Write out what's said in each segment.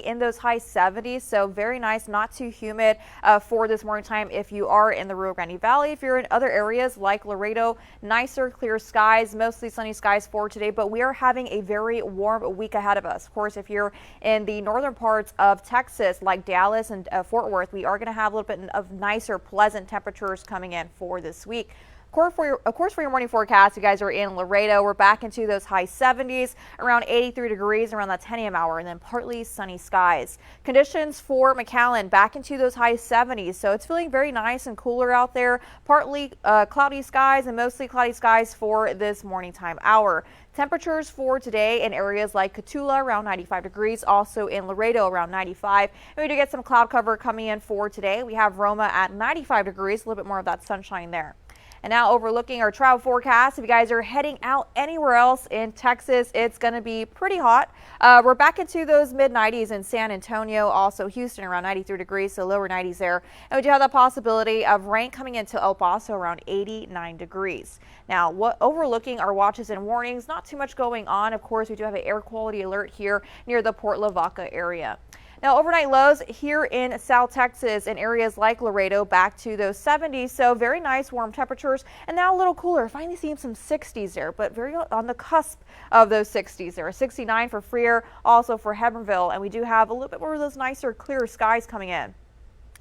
in those high 70s, so very nice, not too humid for this morning time if you are in the Rio Grande Valley. If you're in other areas like Laredo, nicer clear skies, mostly sunny skies for today, but we are having a very warm week ahead of us. Of course, if you're in the northern parts of Texas like Dallas and Fort Worth, we are going to have a little bit of nicer, pleasant temperatures coming in for this week. Of course, for your morning forecast, you guys are in Laredo. We're back into those high 70s, around 83 degrees around that 10 a.m. hour, and then partly sunny skies. Conditions for McAllen back into those high 70s, so it's feeling very nice and cooler out there. Partly cloudy skies and mostly cloudy skies for this morning time hour. Temperatures for today in areas like Cotulla around 95 degrees, also in Laredo around 95. And we do get some cloud cover coming in for today. We have Roma at 95 degrees, a little bit more of that sunshine there. And now overlooking our travel forecast, if you guys are heading out anywhere else in Texas, it's going to be pretty hot. We're back into those mid 90s in San Antonio, also Houston around 93 degrees, so lower 90s there. And we do have the possibility of rain coming into El Paso around 89 degrees. Now, overlooking our watches and warnings, not too much going on. Of course, we do have an air quality alert here near the Port Lavaca area. Now, overnight lows here in South Texas in areas like Laredo back to those 70s, so very nice warm temperatures, and now a little cooler. Finally seeing some 60s there, but very on the cusp of those 60s there. 69 for Freer, also for Hebbronville, and we do have a little bit more of those nicer, clearer skies coming in.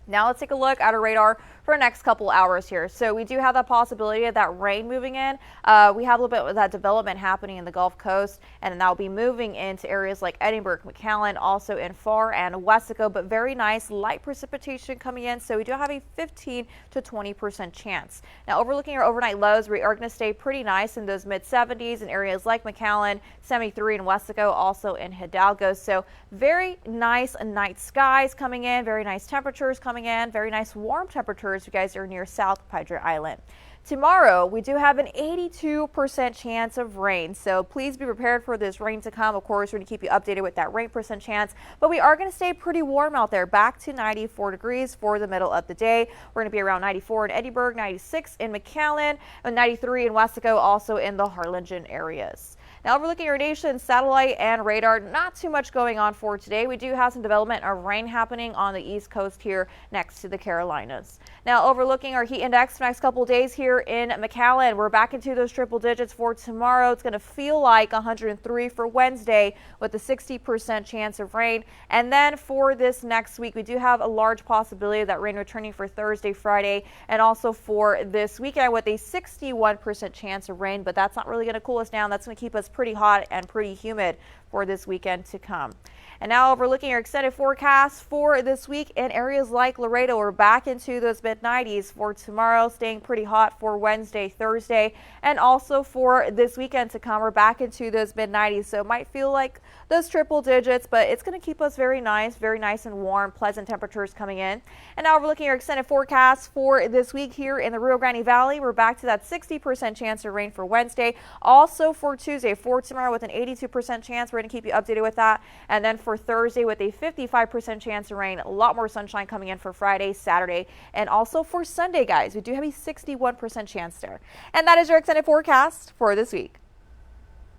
Now let's take a look at our radar for the next couple hours here. So we do have that possibility of that rain moving in. We have a little bit of that development happening in the Gulf Coast, and that will be moving into areas like Edinburgh, McAllen, also in Far and Westaco, but very nice light precipitation coming in. So we do have a 15 to 20% chance. Now overlooking our overnight lows, we are going to stay pretty nice in those mid 70s in areas like McAllen, 73 in Westaco, also in Hidalgo. So very nice night skies coming in, very nice temperatures coming in, very nice warm temperatures. You guys are near South Padre Island. Tomorrow, we do have an 82% chance of rain, so please be prepared for this rain to come. Of course, we're going to keep you updated with that rain percent chance, but we are going to stay pretty warm out there, back to 94 degrees for the middle of the day. We're going to be around 94 in Edinburgh, 96 in McAllen, and 93 in Westaco, also in the Harlingen areas. Now overlooking our nation's satellite and radar, not too much going on for today. We do have some development of rain happening on the east coast here next to the Carolinas. Now overlooking our heat index for the next couple of days here in McAllen, we're back into those triple digits for tomorrow. It's going to feel like 103 for Wednesday with a 60% chance of rain. And then for this next week, we do have a large possibility of that rain returning for Thursday, Friday, and also for this weekend with a 61% chance of rain. But that's not really going to cool us down. That's going to keep us pretty hot and pretty humid for this weekend to come. And now overlooking our extended forecast for this week in areas like Laredo, we're back into those mid 90s for tomorrow, staying pretty hot for Wednesday, Thursday, and also for this weekend to come, we're back into those mid 90s. So it might feel like those triple digits, but it's going to keep us very nice and warm, pleasant temperatures coming in. And now overlooking our extended forecast for this week here in the Rio Grande Valley, we're back to that 60% chance of rain for Wednesday. Also for Tuesday, for tomorrow with an 82% chance. We're going to keep you updated with that. And then for Thursday with a 55% chance of rain, a lot more sunshine coming in for Friday, Saturday, and also for Sunday, guys. We do have a 61% chance there. And that is your extended forecast for this week.